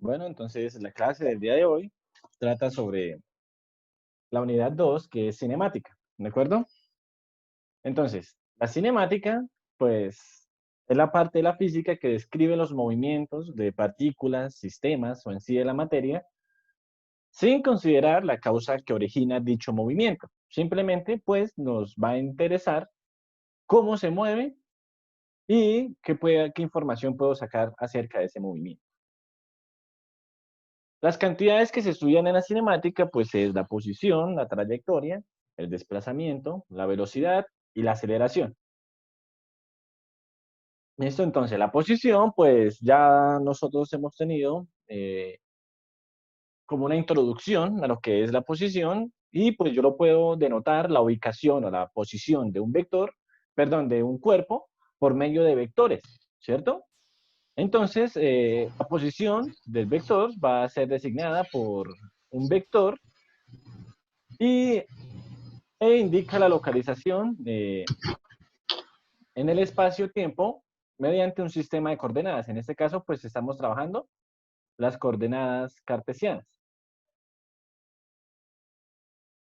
Bueno, entonces la clase del día de hoy trata sobre la unidad 2, que es cinemática, ¿de acuerdo? Entonces, la cinemática, pues, es la parte de la física que describe los movimientos de partículas, sistemas o en sí de la materia, sin considerar la causa que origina dicho movimiento. Simplemente, pues, nos va a interesar cómo se mueve y qué información puedo sacar acerca de ese movimiento. Las cantidades que se estudian en la cinemática, pues es la posición, la trayectoria, el desplazamiento, la velocidad y la aceleración. Esto entonces, la posición, pues ya nosotros hemos tenido como una introducción a lo que es la posición y pues yo lo puedo denotar la ubicación o la posición de un vector, perdón, de un cuerpo por medio de vectores, ¿cierto? Entonces, la posición del vector va a ser designada por un vector y indica la localización en el espacio-tiempo mediante un sistema de coordenadas. En este caso, pues estamos trabajando las coordenadas cartesianas.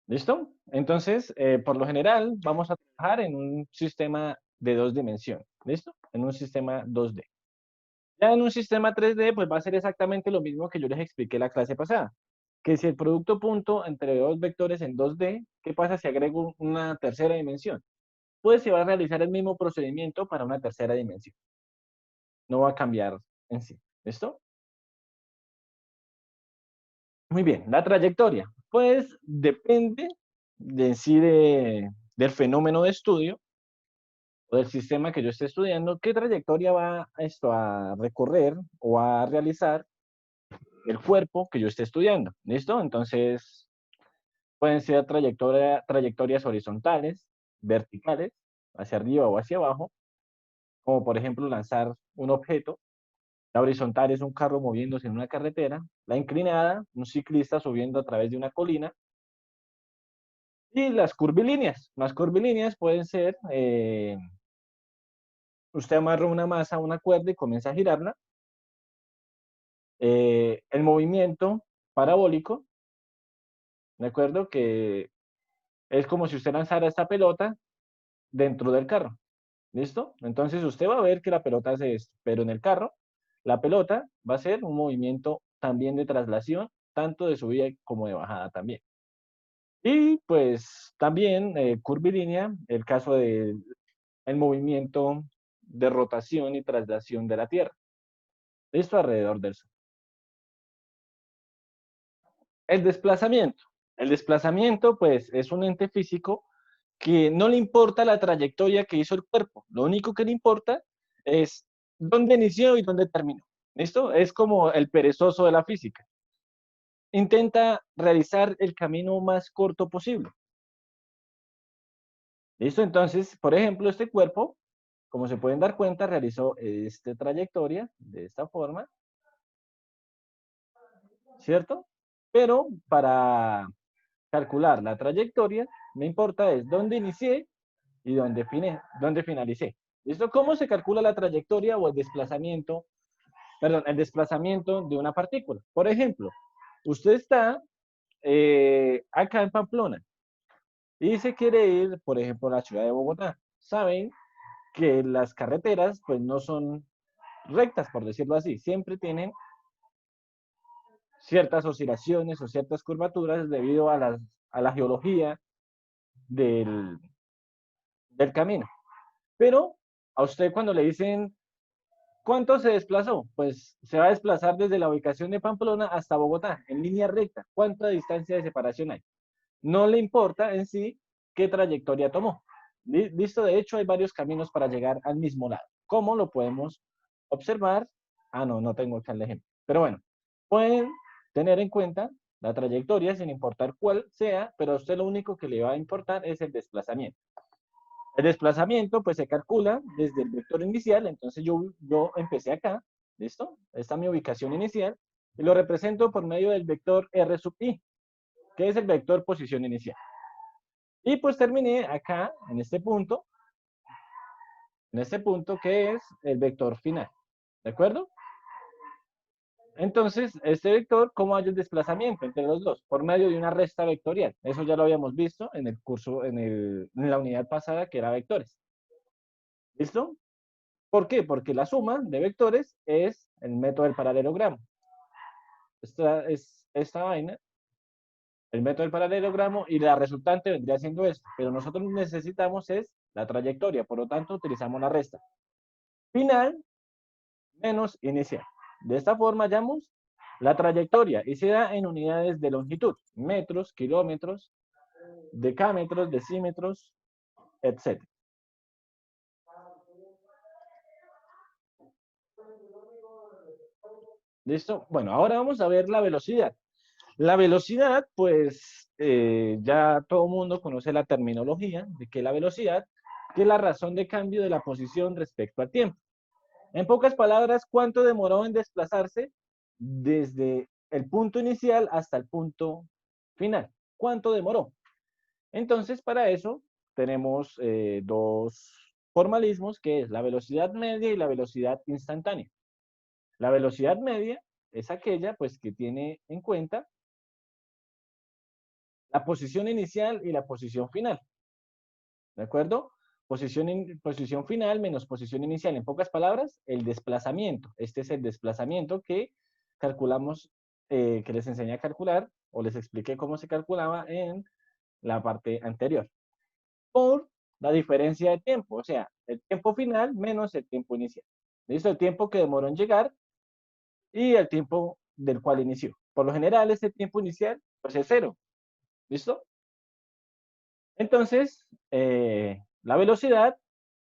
¿Listo? Entonces, por lo general, vamos a trabajar en un sistema de dos dimensiones. ¿Listo? En un sistema 2D. Ya en un sistema 3D, pues va a ser exactamente lo mismo que yo les expliqué la clase pasada. Que si el producto punto entre dos vectores en 2D, ¿qué pasa si agrego una tercera dimensión? Pues se va a realizar el mismo procedimiento para una tercera dimensión. No va a cambiar en sí. ¿Listo? Muy bien, la trayectoria. Pues depende de en sí del fenómeno de estudio o del sistema que yo esté estudiando, qué trayectoria va esto a recorrer o a realizar el cuerpo que yo esté estudiando. ¿Listo? Entonces, pueden ser trayectorias horizontales, verticales, hacia arriba o hacia abajo, como por ejemplo lanzar un objeto. La horizontal es un carro moviéndose en una carretera. La inclinada, un ciclista subiendo a través de una colina. Y las curvilíneas. Las curvilíneas pueden ser, usted amarra una masa a una cuerda y comienza a girarla. El movimiento parabólico, ¿de acuerdo? Que es como si usted lanzara esta pelota dentro del carro. ¿Listo? Entonces usted va a ver que la pelota hace esto, pero en el carro, la pelota va a ser un movimiento también de traslación, tanto de subida como de bajada también. Y pues también curvilínea, el caso del movimiento de rotación y traslación de la Tierra. Esto alrededor del Sol. El desplazamiento. El desplazamiento, pues, es un ente físico que no le importa la trayectoria que hizo el cuerpo. Lo único que le importa es dónde inició y dónde terminó. ¿Listo? Es como el perezoso de la física. Intenta realizar el camino más corto posible. ¿Listo? Entonces, por ejemplo, este cuerpo, como se pueden dar cuenta, realizó esta trayectoria de esta forma, ¿cierto? Pero para calcular la trayectoria, me importa es dónde inicié y dónde finalicé. ¿Listo? ¿Cómo se calcula la trayectoria o el desplazamiento, perdón, el desplazamiento de una partícula? Por ejemplo, usted está acá en Pamplona y se quiere ir, por ejemplo, a la ciudad de Bogotá. Saben que las carreteras, pues, no son rectas, por decirlo así. Siempre tienen ciertas oscilaciones o ciertas curvaturas debido a la geología del, del camino. Pero a usted cuando le dicen, ¿cuánto se desplazó? Pues se va a desplazar desde la ubicación de Pamplona hasta Bogotá, en línea recta. ¿Cuánta distancia de separación hay? No le importa en sí qué trayectoria tomó. Listo, de hecho hay varios caminos para llegar al mismo lado. ¿Cómo lo podemos observar? Ah, no, no tengo acá el ejemplo. Pero bueno, pueden tener en cuenta la trayectoria sin importar cuál sea, pero a usted lo único que le va a importar es el desplazamiento. El desplazamiento, pues se calcula desde el vector inicial, entonces yo empecé acá, ¿listo? Esta es mi ubicación inicial, y lo represento por medio del vector R sub i, que es el vector posición inicial. Y pues terminé acá, en este punto que es el vector final, ¿de acuerdo? Entonces, este vector, ¿cómo hay el desplazamiento entre los dos? Por medio de una resta vectorial. Eso ya lo habíamos visto en el curso, en la unidad pasada, que era vectores. ¿Listo? ¿Por qué? Porque la suma de vectores es el método del paralelogramo. Esta vaina, el método del paralelogramo, y la resultante vendría siendo esto. Pero nosotros necesitamos es la trayectoria, por lo tanto utilizamos la resta. Final menos inicial. De esta forma hallamos la trayectoria y se da en unidades de longitud, metros, kilómetros, decámetros, decímetros, etc. ¿Listo? Bueno, ahora vamos a ver la velocidad. La velocidad, pues ya todo el mundo conoce la terminología de que la velocidad, que es la razón de cambio de la posición respecto al tiempo. En pocas palabras, ¿cuánto demoró en desplazarse desde el punto inicial hasta el punto final? ¿Cuánto demoró? Entonces, para eso tenemos dos formalismos, que es la velocidad media y la velocidad instantánea. La velocidad media es aquella, pues, que tiene en cuenta la posición inicial y la posición final. ¿De acuerdo? Posición final menos posición inicial. En pocas palabras, el desplazamiento. Este es el desplazamiento que calculamos, que les enseñé a calcular, o les expliqué cómo se calculaba en la parte anterior. Por la diferencia de tiempo, o sea, el tiempo final menos el tiempo inicial. ¿Listo? El tiempo que demoró en llegar y el tiempo del cual inició. Por lo general, este tiempo inicial, pues es cero. ¿Listo? Entonces, la velocidad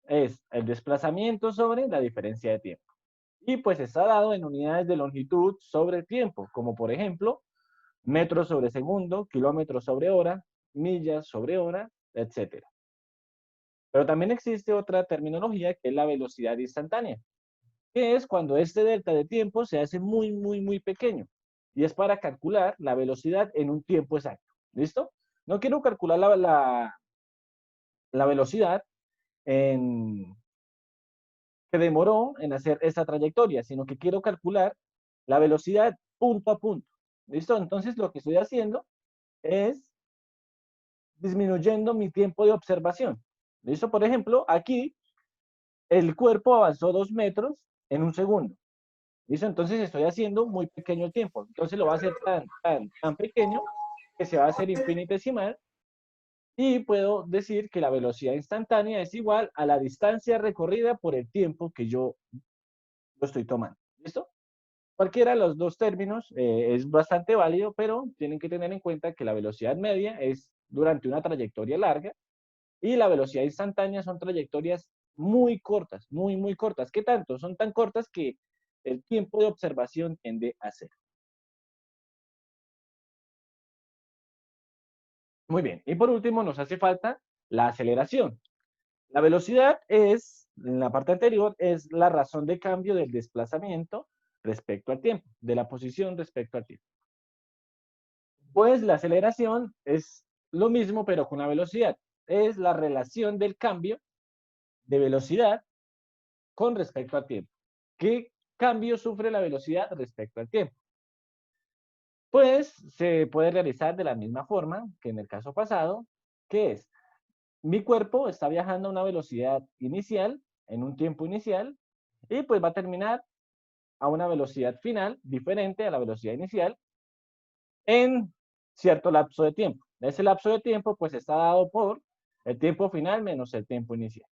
es el desplazamiento sobre la diferencia de tiempo. Y pues está dado en unidades de longitud sobre tiempo, como por ejemplo, metros sobre segundo, kilómetros sobre hora, millas sobre hora, etc. Pero también existe otra terminología que es la velocidad instantánea, que es cuando este delta de tiempo se hace muy, muy, muy pequeño. Y es para calcular la velocidad en un tiempo exacto. ¿Listo? No quiero calcular la velocidad en, que demoró en hacer esa trayectoria, sino que quiero calcular la velocidad punto a punto. ¿Listo? Entonces lo que estoy haciendo es disminuyendo mi tiempo de observación. ¿Listo? Por ejemplo, aquí el cuerpo avanzó 2 metros en un segundo. ¿Listo? Entonces estoy haciendo muy pequeño el tiempo. Entonces lo voy a hacer tan pequeño que se va a hacer infinitesimal y puedo decir que la velocidad instantánea es igual a la distancia recorrida por el tiempo que yo lo estoy tomando. ¿Listo? Cualquiera de los dos términos es bastante válido, pero tienen que tener en cuenta que la velocidad media es durante una trayectoria larga y la velocidad instantánea son trayectorias muy cortas, muy, muy cortas. ¿Qué tanto? Son tan cortas que el tiempo de observación tiende a cero. Muy bien. Y por último, nos hace falta la aceleración. La velocidad es, en la parte anterior, es la razón de cambio del desplazamiento respecto al tiempo, de la posición respecto al tiempo. Pues la aceleración es lo mismo, pero con la velocidad. Es la relación del cambio de velocidad con respecto al tiempo. ¿Qué cambio sufre la velocidad respecto al tiempo? Pues se puede realizar de la misma forma que en el caso pasado, que es, mi cuerpo está viajando a una velocidad inicial, en un tiempo inicial, y pues va a terminar a una velocidad final diferente a la velocidad inicial en cierto lapso de tiempo. Ese lapso de tiempo pues está dado por el tiempo final menos el tiempo inicial.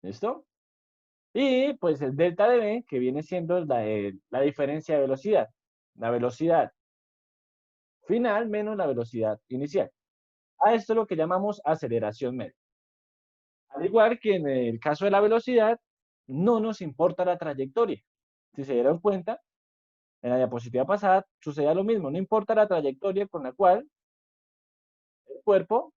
¿Listo? Y pues el delta de V, que viene siendo la diferencia de velocidad. La velocidad final menos la velocidad inicial. A esto es lo que llamamos aceleración media. Al igual que en el caso de la velocidad, no nos importa la trayectoria. Si se dieron cuenta, en la diapositiva pasada sucedía lo mismo. No importa la trayectoria con la cual el cuerpo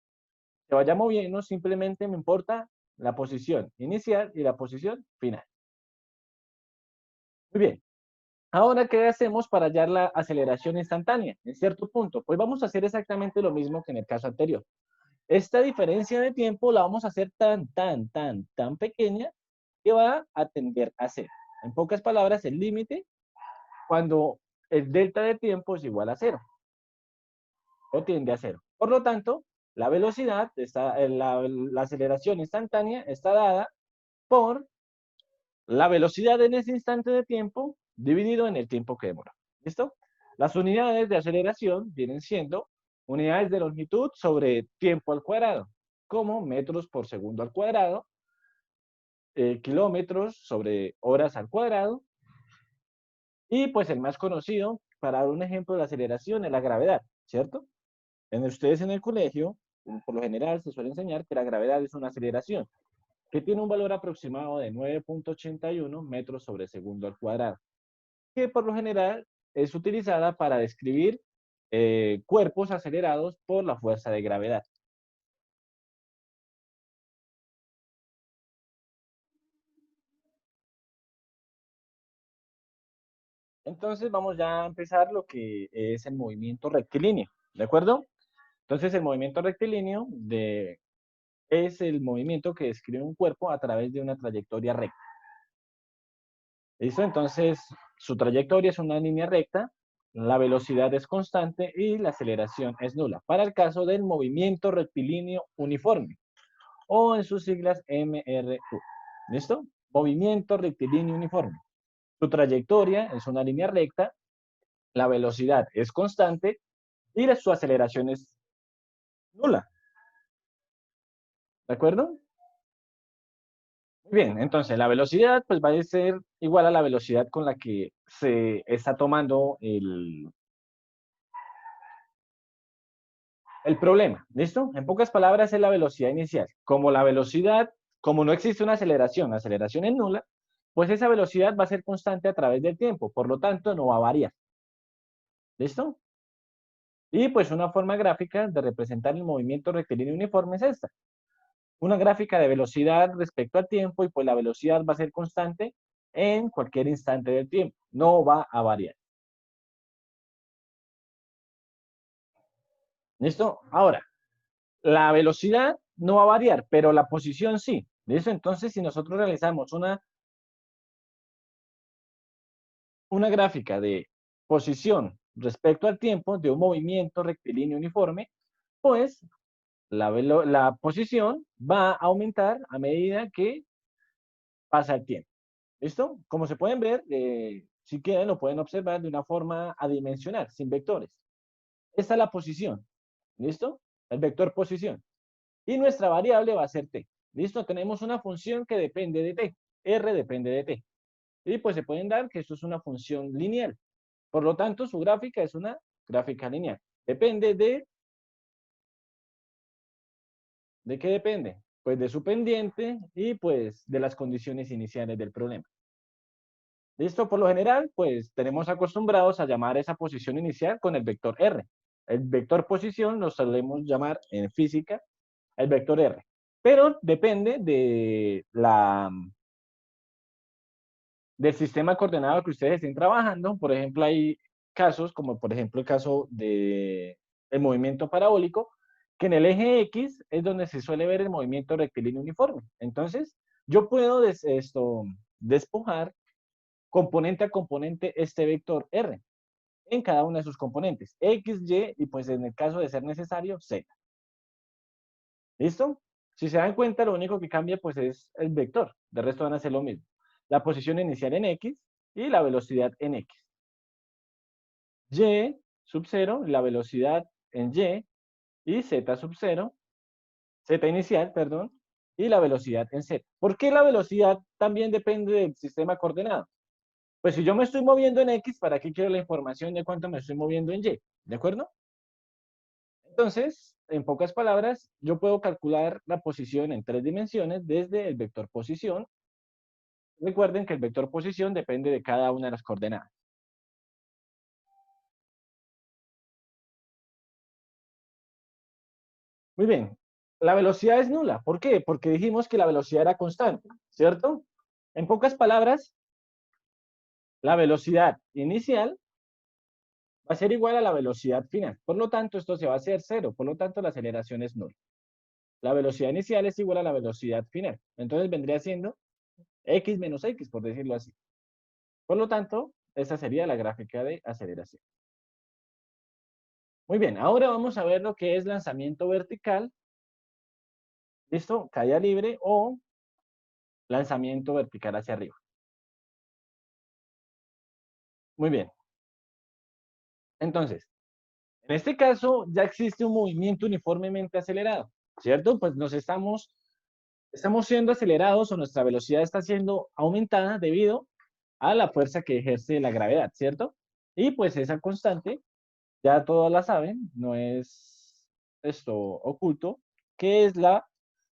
se vaya moviendo, simplemente me importa la posición inicial y la posición final. Muy bien. Ahora, ¿qué hacemos para hallar la aceleración instantánea en cierto punto? Pues vamos a hacer exactamente lo mismo que en el caso anterior. Esta diferencia de tiempo la vamos a hacer tan pequeña que va a tender a cero. En pocas palabras, el límite cuando el delta de tiempo es igual a cero o tiende a cero. Por lo tanto, la velocidad, la aceleración instantánea está dada por la velocidad en ese instante de tiempo dividido en el tiempo que demora. ¿Listo? Las unidades de aceleración vienen siendo unidades de longitud sobre tiempo al cuadrado, como metros por segundo al cuadrado, kilómetros sobre horas al cuadrado, y pues el más conocido, para dar un ejemplo de la aceleración, es la gravedad, ¿cierto? Ustedes en el colegio, por lo general, se suele enseñar que la gravedad es una aceleración, que tiene un valor aproximado de 9.81 metros sobre segundo al cuadrado, que por lo general es utilizada para describir cuerpos acelerados por la fuerza de gravedad. Entonces vamos ya a empezar lo que es el movimiento rectilíneo, ¿de acuerdo? Entonces el movimiento rectilíneo es el movimiento que describe un cuerpo a través de una trayectoria recta. ¿Listo? Entonces su trayectoria es una línea recta, la velocidad es constante y la aceleración es nula, para el caso del movimiento rectilíneo uniforme, o en sus siglas MRU. ¿Listo? Movimiento rectilíneo uniforme. Su trayectoria es una línea recta, la velocidad es constante y su aceleración es nula. ¿De acuerdo? Muy bien, entonces la velocidad pues va a ser igual a la velocidad con la que se está tomando el problema. ¿Listo? En pocas palabras es la velocidad inicial. Como no existe una aceleración, la aceleración es nula, pues esa velocidad va a ser constante a través del tiempo, por lo tanto no va a variar. ¿Listo? Y pues una forma gráfica de representar el movimiento rectilíneo uniforme es esta. Una gráfica de velocidad respecto al tiempo y pues la velocidad va a ser constante en cualquier instante del tiempo. No va a variar. ¿Listo? Ahora, la velocidad no va a variar, pero la posición sí. ¿Listo? Entonces, si nosotros realizamos una gráfica de posición respecto al tiempo de un movimiento rectilíneo uniforme, pues la posición va a aumentar a medida que pasa el tiempo. ¿Listo? Como se pueden ver, si quieren lo pueden observar de una forma adimensional, sin vectores. Esta es la posición. ¿Listo? El vector posición. Y nuestra variable va a ser t. ¿Listo? Tenemos una función que depende de t. R depende de t. Y pues se pueden dar que esto es una función lineal. Por lo tanto, su gráfica es una gráfica lineal. Depende ¿de qué depende? Pues de su pendiente y pues de las condiciones iniciales del problema. ¿Listo? Por lo general, pues tenemos acostumbrados a llamar esa posición inicial con el vector R. El vector posición lo solemos llamar en física el vector R. Pero depende del sistema coordenado que ustedes estén trabajando. Por ejemplo, hay casos, como por ejemplo el caso del movimiento parabólico, que en el eje X es donde se suele ver el movimiento rectilíneo uniforme. Entonces, yo puedo despojar componente a componente este vector R en cada una de sus componentes, X, Y y pues en el caso de ser necesario, Z. ¿Listo? Si se dan cuenta, lo único que cambia pues es el vector, de resto van a ser lo mismo. La posición inicial en X y la velocidad en X. Y sub 0, la velocidad en y Z sub 0, Z inicial, perdón, y la velocidad en Z. ¿Por qué la velocidad también depende del sistema coordenado? Pues si yo me estoy moviendo en X, ¿para qué quiero la información de cuánto me estoy moviendo en Y? ¿De acuerdo? Entonces, en pocas palabras, yo puedo calcular la posición en 3 dimensiones desde el vector posición. Recuerden que el vector posición depende de cada una de las coordenadas. Muy bien. La velocidad es nula. ¿Por qué? Porque dijimos que la velocidad era constante, ¿cierto? En pocas palabras, la velocidad inicial va a ser igual a la velocidad final. Por lo tanto, esto se va a hacer cero. Por lo tanto, la aceleración es nula. La velocidad inicial es igual a la velocidad final. Entonces vendría siendo x menos x, por decirlo así. Por lo tanto, Esta sería la gráfica de aceleración. Muy bien, ahora vamos a ver lo que es lanzamiento vertical. ¿Listo? Caída libre o lanzamiento vertical hacia arriba. Muy bien. Entonces, en este caso ya existe un movimiento uniformemente acelerado, ¿cierto? Pues estamos siendo acelerados o nuestra velocidad está siendo aumentada debido a la fuerza que ejerce la gravedad, ¿cierto? Y pues esa constante, ya todos la saben, no es esto oculto, que es la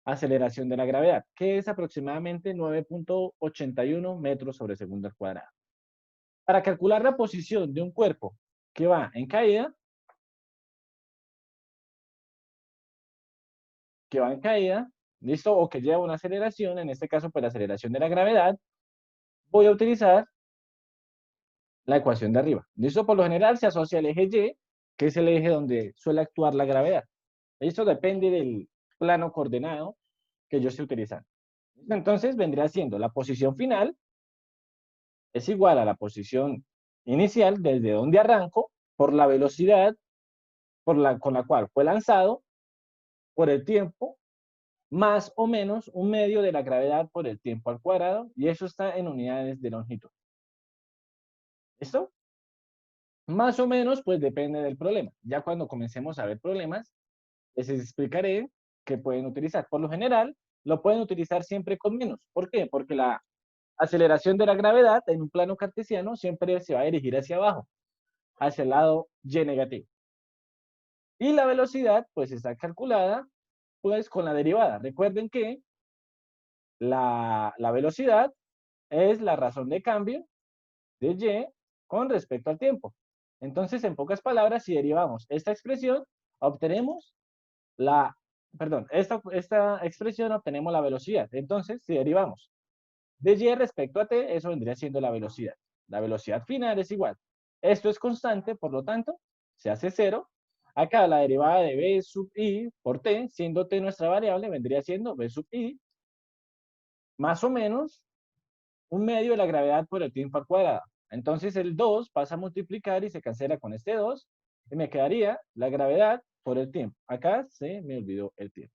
aceleración de la gravedad, que es aproximadamente 9.81 metros sobre segundo al cuadrado. Para calcular la posición de un cuerpo que va en caída, ¿listo? O que lleva una aceleración, en este caso, pues la aceleración de la gravedad, voy a utilizar la ecuación de arriba. ¿Listo? Por lo general se asocia al eje Y, que es el eje donde suele actuar la gravedad. Esto depende del plano coordenado que yo esté utilizando. Entonces vendría siendo la posición final es igual a la posición inicial desde donde arranco por la velocidad con la cual fue lanzado por el tiempo más o menos un medio de la gravedad por el tiempo al cuadrado, y eso está en unidades de longitud. ¿Listo? Más o menos, pues depende del problema. Ya cuando comencemos a ver problemas, les explicaré qué pueden utilizar. Por lo general, lo pueden utilizar siempre con menos. ¿Por qué? Porque la aceleración de la gravedad en un plano cartesiano siempre se va a dirigir hacia abajo, hacia el lado y negativo. Y la velocidad, pues está calculada, pues con la derivada. Recuerden que la velocidad es la razón de cambio de y con respecto al tiempo. Entonces, en pocas palabras, si derivamos esta expresión, obtenemos esta expresión obtenemos la velocidad. Entonces, si derivamos de y respecto a t, eso vendría siendo la velocidad. La velocidad final es igual. Esto es constante, por lo tanto, se hace cero. Acá la derivada de b sub i por t, siendo t nuestra variable, vendría siendo b sub i más o menos un medio de la gravedad por el tiempo al cuadrado. Entonces el 2 pasa a multiplicar y se cancela con este 2 y me quedaría la gravedad por el tiempo. Acá se me olvidó el tiempo.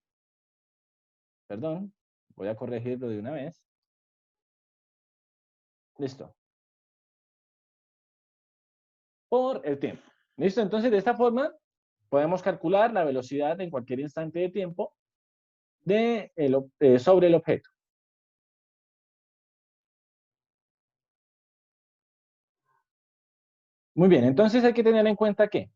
Perdón, voy a corregirlo de una vez. Listo. Por el tiempo. Listo, entonces de esta forma podemos calcular la velocidad en cualquier instante de tiempo sobre el objeto. Muy bien, entonces hay que tener en cuenta que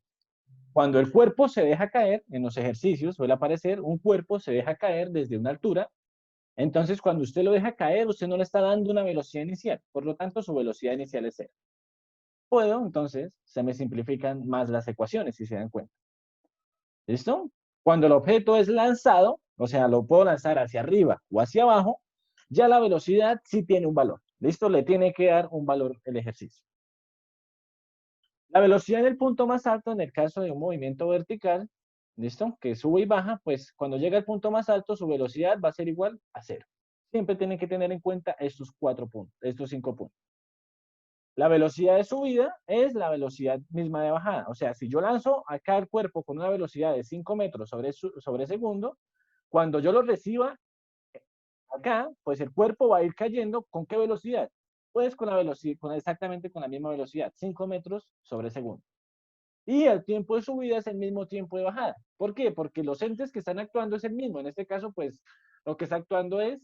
cuando el cuerpo se deja caer, en los ejercicios suele aparecer un cuerpo se deja caer desde una altura. Entonces, cuando usted lo deja caer, usted no le está dando una velocidad inicial. Por lo tanto, su velocidad inicial es cero. Entonces, se me simplifican más las ecuaciones, si se dan cuenta. ¿Listo? Cuando el objeto es lanzado, o sea, lo puedo lanzar hacia arriba o hacia abajo, ya la velocidad sí tiene un valor. ¿Listo? Le tiene que dar un valor el ejercicio. La velocidad del punto más alto en el caso de un movimiento vertical, ¿listo? Que sube y baja, pues cuando llega al punto más alto, su velocidad va a ser igual a cero. Siempre tienen que tener en cuenta estos 4 puntos, estos 5 puntos. La velocidad de subida es la velocidad misma de bajada. O sea, si yo lanzo acá el cuerpo con una velocidad de 5 metros sobre segundo, cuando yo lo reciba acá, pues el cuerpo va a ir cayendo ¿con qué velocidad? Pues con la velocidad, exactamente con la misma velocidad, 5 metros sobre segundo. Y el tiempo de subida es el mismo tiempo de bajada. ¿Por qué? Porque los entes que están actuando es el mismo. En este caso, pues, lo que está actuando es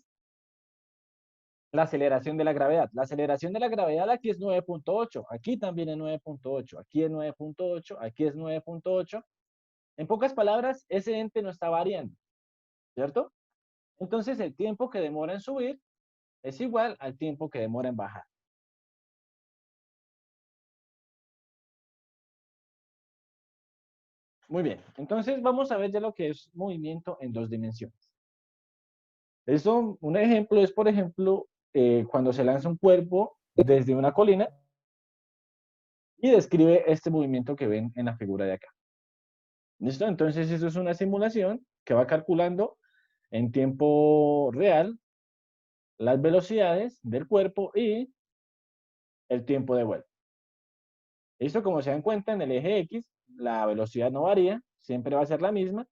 la aceleración de la gravedad. La aceleración de la gravedad aquí es 9.8, aquí también es 9.8, aquí es 9.8, aquí es 9.8. En pocas palabras, ese ente no está variando, ¿cierto? Entonces, el tiempo que demora en subir es igual al tiempo que demora en bajar. Muy bien, entonces vamos a ver ya lo que es movimiento en 2 dimensiones. Eso, un ejemplo es, por ejemplo, cuando se lanza un cuerpo desde una colina y describe este movimiento que ven en la figura de acá. ¿Listo? Entonces, eso es una simulación que va calculando en tiempo real las velocidades del cuerpo y el tiempo de vuelo. Esto, como se dan cuenta, en el eje X la velocidad no varía, siempre va a ser la misma,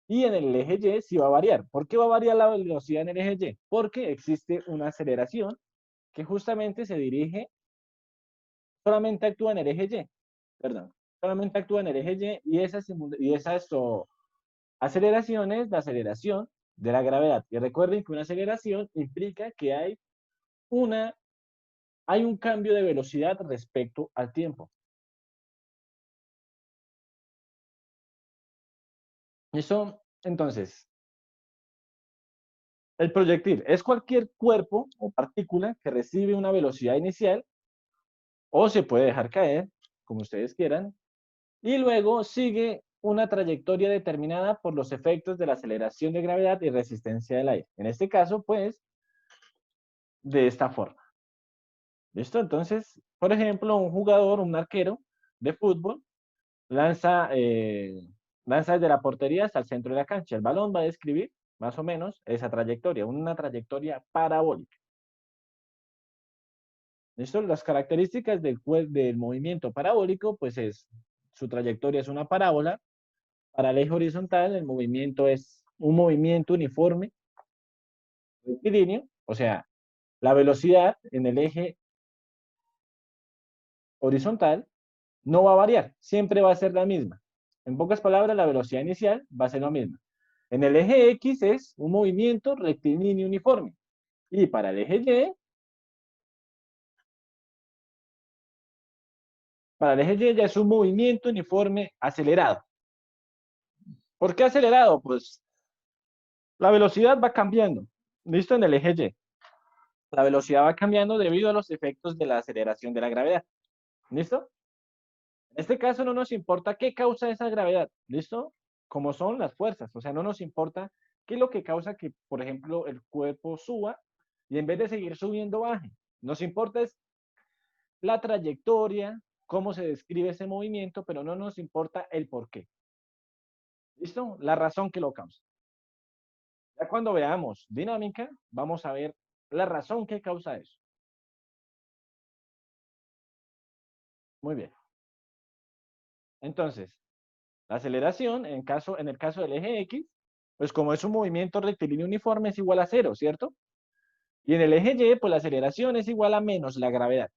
y en el eje Y sí va a variar. ¿Por qué va a variar la velocidad en el eje Y? Porque existe una aceleración que justamente se dirige, solamente actúa en el eje Y, perdón, solamente actúa en el eje Y, y esas aceleración es la aceleración de la gravedad. Y recuerden que una aceleración implica que hay un cambio de velocidad respecto al tiempo. ¿Listo? Entonces, el proyectil es cualquier cuerpo o partícula que recibe una velocidad inicial o se puede dejar caer, como ustedes quieran, y luego sigue una trayectoria determinada por los efectos de la aceleración de gravedad y resistencia del aire. En este caso, pues, de esta forma. ¿Listo? Entonces, por ejemplo, un jugador, un arquero de fútbol, lanza, lanza desde la portería hasta el centro de la cancha. El balón va a describir más o menos esa trayectoria, una trayectoria parabólica. ¿Listo? Las características del movimiento parabólico, pues es, su trayectoria es una parábola. Para el eje horizontal, el movimiento es un movimiento uniforme, rectilíneo, o sea, la velocidad en el eje horizontal no va a variar, siempre va a ser la misma. En pocas palabras, la velocidad inicial va a ser la misma. En el eje X es un movimiento rectilíneo uniforme. Y para el eje Y, para el eje Y ya es un movimiento uniforme acelerado. ¿Por qué acelerado? Pues la velocidad va cambiando. ¿Listo? En el eje Y. La velocidad va cambiando debido a los efectos de la aceleración de la gravedad. ¿Listo? En este caso no nos importa qué causa esa gravedad. ¿Listo? Como son las fuerzas. O sea, no nos importa qué es lo que causa que, por ejemplo, el cuerpo suba y en vez de seguir subiendo, baje. Nos importa es la trayectoria, cómo se describe ese movimiento, pero no nos importa el por qué. ¿Listo? La razón que lo causa. Ya cuando veamos dinámica, vamos a ver la razón que causa eso. Muy bien. Entonces, la aceleración, en el caso del eje X, pues como es un movimiento rectilíneo uniforme, es igual a cero, ¿cierto? Y en el eje Y, pues la aceleración es igual a menos la gravedad,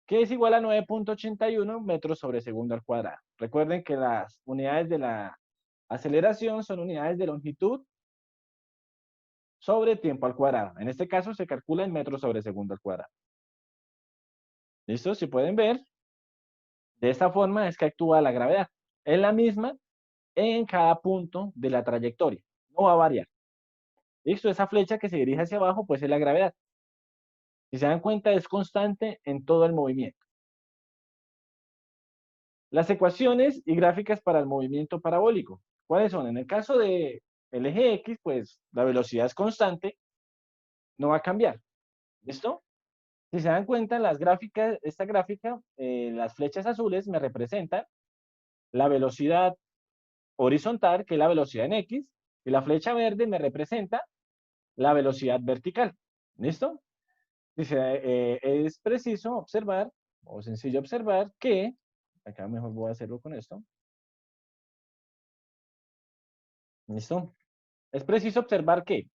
que es igual a 9.81 metros sobre segundo al cuadrado. Recuerden que las unidades de la aceleración son unidades de longitud sobre tiempo al cuadrado. En este caso se calcula en metros sobre segundo al cuadrado. ¿Listo? Si pueden ver, de esta forma es que actúa la gravedad. Es la misma en cada punto de la trayectoria. No va a variar. ¿Listo? Esa flecha que se dirige hacia abajo, pues es la gravedad. Si se dan cuenta, es constante en todo el movimiento. Las ecuaciones y gráficas para el movimiento parabólico. ¿Cuáles son? En el caso del eje X, pues la velocidad es constante, no va a cambiar. ¿Listo? Si se dan cuenta, las gráficas, esta gráfica, las flechas azules me representan la velocidad horizontal, que es la velocidad en X, y la flecha verde me representa la velocidad vertical. ¿Listo? Dice, es preciso observar, o sencillo observar, que, acá mejor voy a hacerlo con esto, ¿listo? Es preciso observar que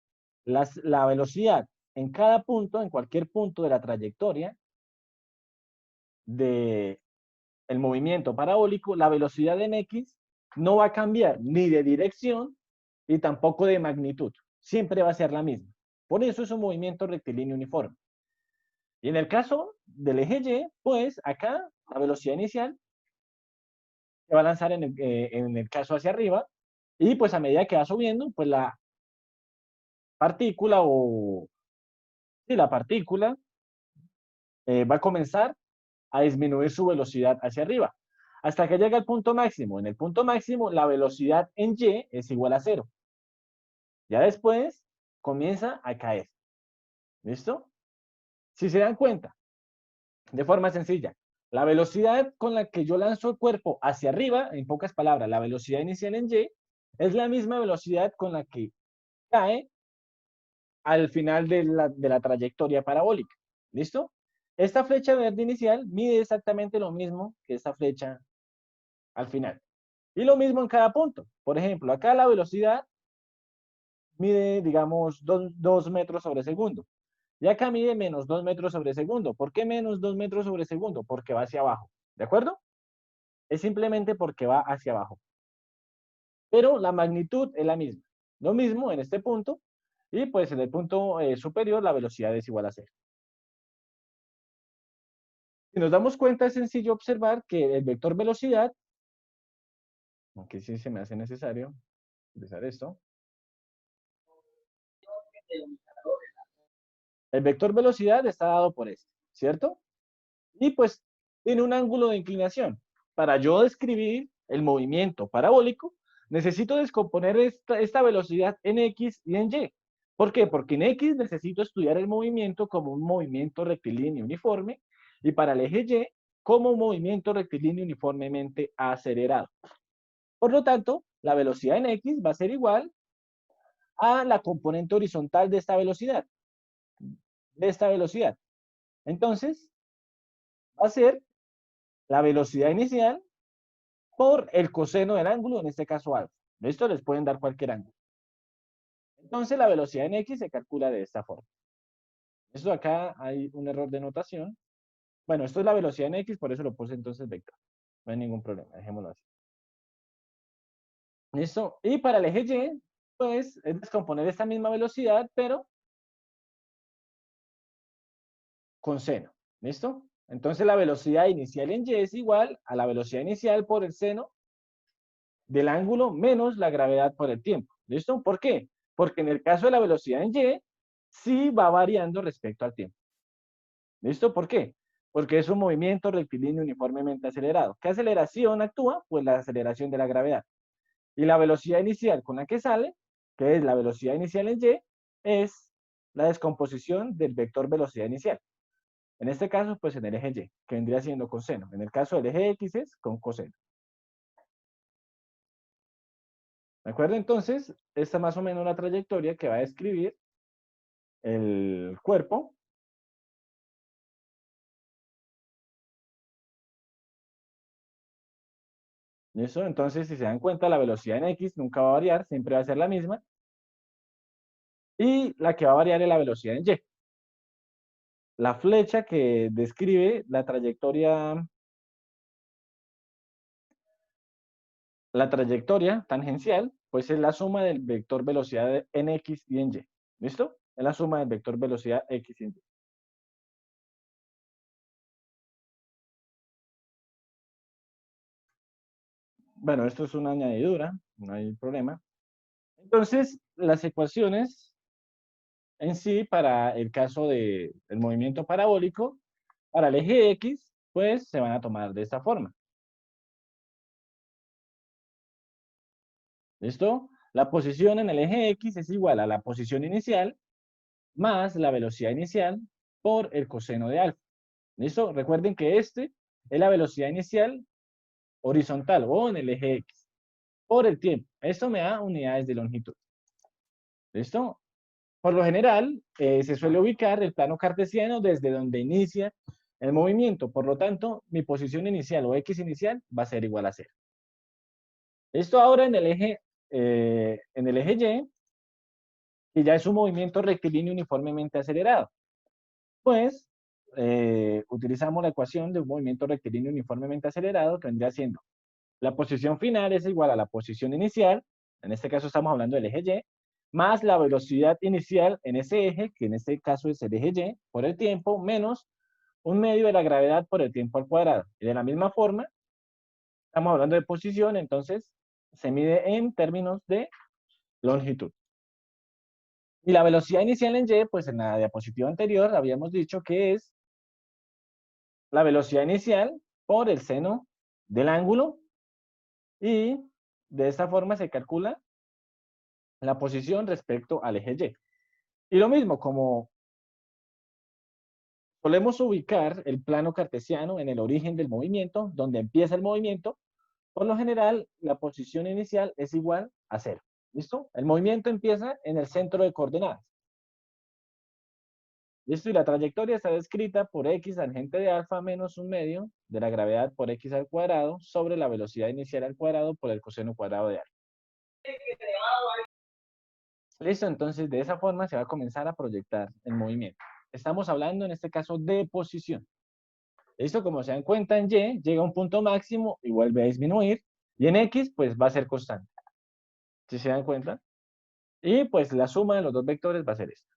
la velocidad en cada punto, en cualquier punto de la trayectoria del movimiento parabólico, la velocidad en X no va a cambiar ni de dirección y tampoco de magnitud. Siempre va a ser la misma. Por eso es un movimiento rectilíneo uniforme. Y en el caso del eje Y, pues acá la velocidad inicial se va a lanzar en el caso hacia arriba y pues a medida que va subiendo, pues la partícula o sí, la partícula va a comenzar a disminuir su velocidad hacia arriba hasta que llega al punto máximo. En el punto máximo la velocidad en Y es igual a cero. Ya después comienza a caer. ¿Listo? Si se dan cuenta, de forma sencilla, la velocidad con la que yo lanzo el cuerpo hacia arriba, en pocas palabras, la velocidad inicial en Y, es la misma velocidad con la que cae al final de la trayectoria parabólica. ¿Listo? Esta flecha verde inicial mide exactamente lo mismo que esta flecha al final. Y lo mismo en cada punto. Por ejemplo, acá la velocidad mide, digamos, 2 metros sobre segundo. Y acá mide menos 2 metros sobre segundo. ¿Por qué menos 2 metros sobre segundo? Porque va hacia abajo. ¿De acuerdo? Es simplemente porque va hacia abajo. Pero la magnitud es la misma. Lo mismo en este punto. Y pues en el punto superior la velocidad es igual a cero. Si nos damos cuenta, es sencillo observar que el vector velocidad, aunque sí se me hace necesario utilizar esto, el vector velocidad está dado por este, ¿cierto? Y pues tiene un ángulo de inclinación. Para yo describir el movimiento parabólico, necesito descomponer esta velocidad en X y en Y. ¿Por qué? Porque en X necesito estudiar el movimiento como un movimiento rectilíneo uniforme y para el eje Y como un movimiento rectilíneo uniformemente acelerado. Por lo tanto, la velocidad en X va a ser igual a la componente horizontal de esta velocidad. Entonces, va a ser la velocidad inicial por el coseno del ángulo, en este caso alfa. Esto les pueden dar cualquier ángulo. Entonces, la velocidad en X se calcula de esta forma. Esto acá hay un error de notación. Bueno, esto es la velocidad en X, por eso lo puse entonces vector. No hay ningún problema, dejémoslo así. ¿Listo? Y para el eje Y, pues es descomponer esta misma velocidad, pero con seno. ¿Listo? Entonces la velocidad inicial en Y es igual a la velocidad inicial por el seno del ángulo menos la gravedad por el tiempo. ¿Listo? ¿Por qué? Porque en el caso de la velocidad en Y, sí va variando respecto al tiempo. ¿Listo? ¿Por qué? Porque es un movimiento rectilíneo uniformemente acelerado. ¿Qué aceleración actúa? Pues la aceleración de la gravedad. Y la velocidad inicial con la que sale, que es la velocidad inicial en Y, es la descomposición del vector velocidad inicial. En este caso, pues en el eje Y, que vendría siendo coseno. En el caso del eje X es con coseno. ¿De acuerdo? Entonces, esta es más o menos la trayectoria que va a describir el cuerpo. ¿Listo? Entonces, si se dan cuenta, la velocidad en X nunca va a variar, siempre va a ser la misma. Y la que va a variar es la velocidad en Y. La flecha que describe la trayectoria tangencial, pues es la suma del vector velocidad en X y en Y. ¿Listo? Es la suma del vector velocidad X y en Y. Bueno, esto es una añadidura, no hay problema. Entonces, las ecuaciones en sí para el caso del movimiento parabólico, para el eje X, pues se van a tomar de esta forma. ¿Listo? La posición en el eje X es igual a la posición inicial más la velocidad inicial por el coseno de alfa. ¿Listo? Recuerden que este es la velocidad inicial horizontal o en el eje X por el tiempo. Esto me da unidades de longitud. ¿Listo? Por lo general, se suele ubicar el plano cartesiano desde donde inicia el movimiento. Por lo tanto, mi posición inicial o X inicial va a ser igual a cero. Esto ahora en el eje Y, que ya es un movimiento rectilíneo uniformemente acelerado. Pues, utilizamos la ecuación de un movimiento rectilíneo uniformemente acelerado, que vendría siendo la posición final es igual a la posición inicial, en este caso estamos hablando del eje Y, más la velocidad inicial en ese eje, que en este caso es el eje Y, por el tiempo, menos un medio de la gravedad por el tiempo al cuadrado. Y de la misma forma, estamos hablando de posición, entonces se mide en términos de longitud. Y la velocidad inicial en Y, pues en la diapositiva anterior habíamos dicho que es la velocidad inicial por el seno del ángulo y de esta forma se calcula la posición respecto al eje Y. Y lo mismo, como solemos ubicar el plano cartesiano en el origen del movimiento, donde empieza el movimiento, por lo general la posición inicial es igual a cero. ¿Listo? El movimiento empieza en el centro de coordenadas. ¿Listo? Y la trayectoria está descrita por x tangente de alfa menos un medio de la gravedad por x al cuadrado sobre la velocidad inicial al cuadrado por el coseno cuadrado de alfa. ¿Listo? Entonces, de esa forma se va a comenzar a proyectar el movimiento. Estamos hablando en este caso de posición. ¿Listo? Como se dan cuenta, en Y llega a un punto máximo y vuelve a disminuir. Y en X, pues va a ser constante. ¿Sí se dan cuenta? Y pues la suma de los dos vectores va a ser esta.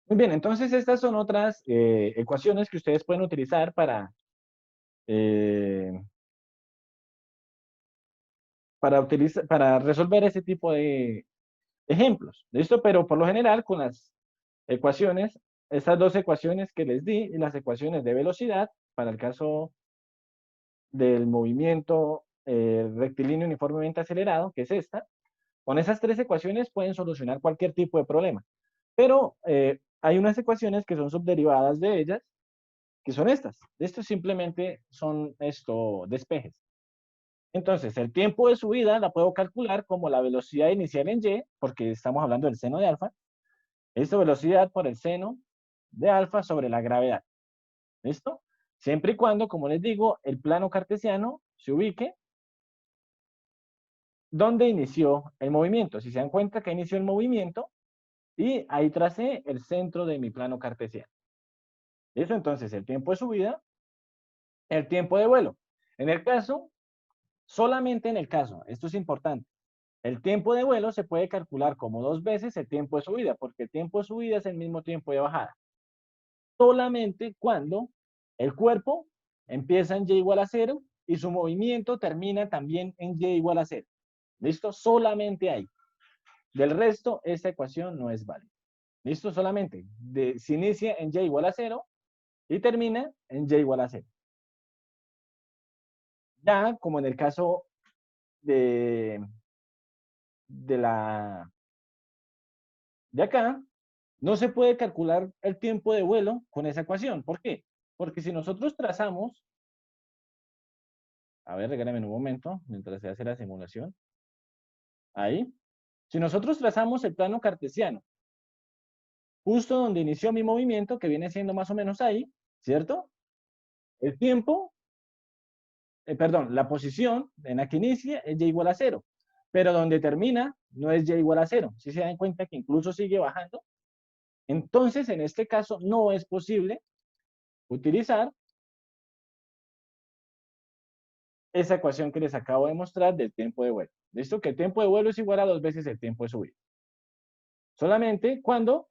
Muy bien, entonces estas son otras ecuaciones que ustedes pueden utilizar eh, para resolver ese tipo de ejemplos. ¿Listo? Pero por lo general con las ecuaciones, estas dos ecuaciones que les di y las ecuaciones de velocidad, para el caso del movimiento rectilíneo uniformemente acelerado, que es esta, con esas tres ecuaciones pueden solucionar cualquier tipo de problema. Pero hay unas ecuaciones que son subderivadas de ellas, que son estas. Estos simplemente son despejes. Entonces, el tiempo de subida la puedo calcular como la velocidad inicial en y, porque estamos hablando del seno de alfa. Esto velocidad por el seno de alfa sobre la gravedad. ¿Listo? Siempre y cuando, como les digo, el plano cartesiano se ubique donde inició el movimiento. Si se dan cuenta que inició el movimiento y ahí tracé el centro de mi plano cartesiano. ¿Listo? Entonces, el tiempo de subida, el tiempo de vuelo. En el caso, solamente en el caso, esto es importante, el tiempo de vuelo se puede calcular como 2 veces el tiempo de subida, porque el tiempo de subida es el mismo tiempo de bajada. Solamente cuando el cuerpo empieza en y igual a 0 y su movimiento termina también en y igual a 0. ¿Listo? Solamente ahí. Del resto, esta ecuación no es válida. ¿Listo? Solamente se inicia en y igual a 0 y termina en y igual a 0. Ya, como en el caso de, de la de acá, no se puede calcular el tiempo de vuelo con esa ecuación. ¿Por qué? Porque si nosotros trazamos, a ver, regálame un momento, mientras se hace la simulación. Ahí. Si nosotros trazamos el plano cartesiano, justo donde inició mi movimiento, que viene siendo más o menos ahí, ¿cierto? El tiempo, perdón, la posición en la que inicia es y igual a 0, pero donde termina no es y igual a 0. Si se dan cuenta que incluso sigue bajando, entonces en este caso no es posible utilizar esa ecuación que les acabo de mostrar del tiempo de vuelo. ¿Listo? Que el tiempo de vuelo es igual a 2 veces el tiempo de subida. Solamente cuando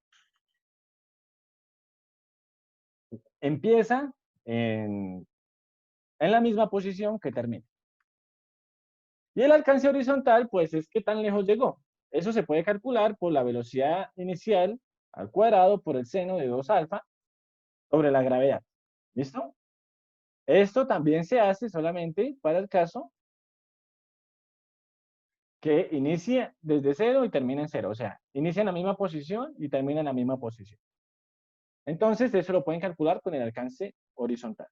empieza en la misma posición que termina. Y el alcance horizontal, pues es qué tan lejos llegó. Eso se puede calcular por la velocidad inicial al cuadrado por el seno de 2 alfa sobre la gravedad. ¿Listo? Esto también se hace solamente para el caso que inicie desde 0 y termine en 0. O sea, inicia en la misma posición y termina en la misma posición. Entonces, eso lo pueden calcular con el alcance horizontal.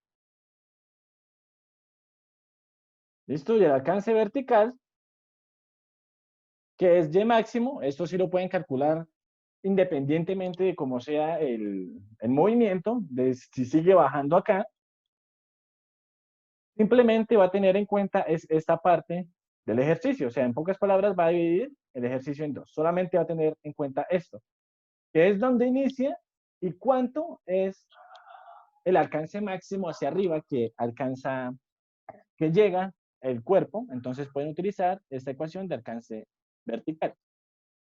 ¿Listo? Y el alcance vertical, que es Y máximo, esto sí lo pueden calcular independientemente de cómo sea el movimiento, de si sigue bajando acá, simplemente va a tener en cuenta esta parte del ejercicio. O sea, en pocas palabras, va a dividir el ejercicio en dos. Solamente va a tener en cuenta esto, que es donde inicia y cuánto es el alcance máximo hacia arriba que llega el cuerpo. Entonces pueden utilizar esta ecuación de alcance vertical,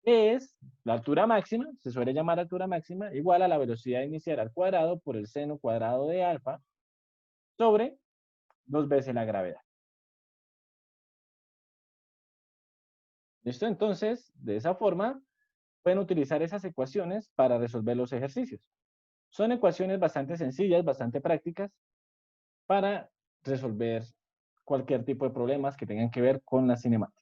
que es la altura máxima, se suele llamar altura máxima, igual a la velocidad inicial al cuadrado por el seno cuadrado de alfa sobre 2 veces la gravedad. ¿Listo? Entonces, de esa forma, pueden utilizar esas ecuaciones para resolver los ejercicios. Son ecuaciones bastante sencillas, bastante prácticas, para resolver cualquier tipo de problemas que tengan que ver con la cinemática.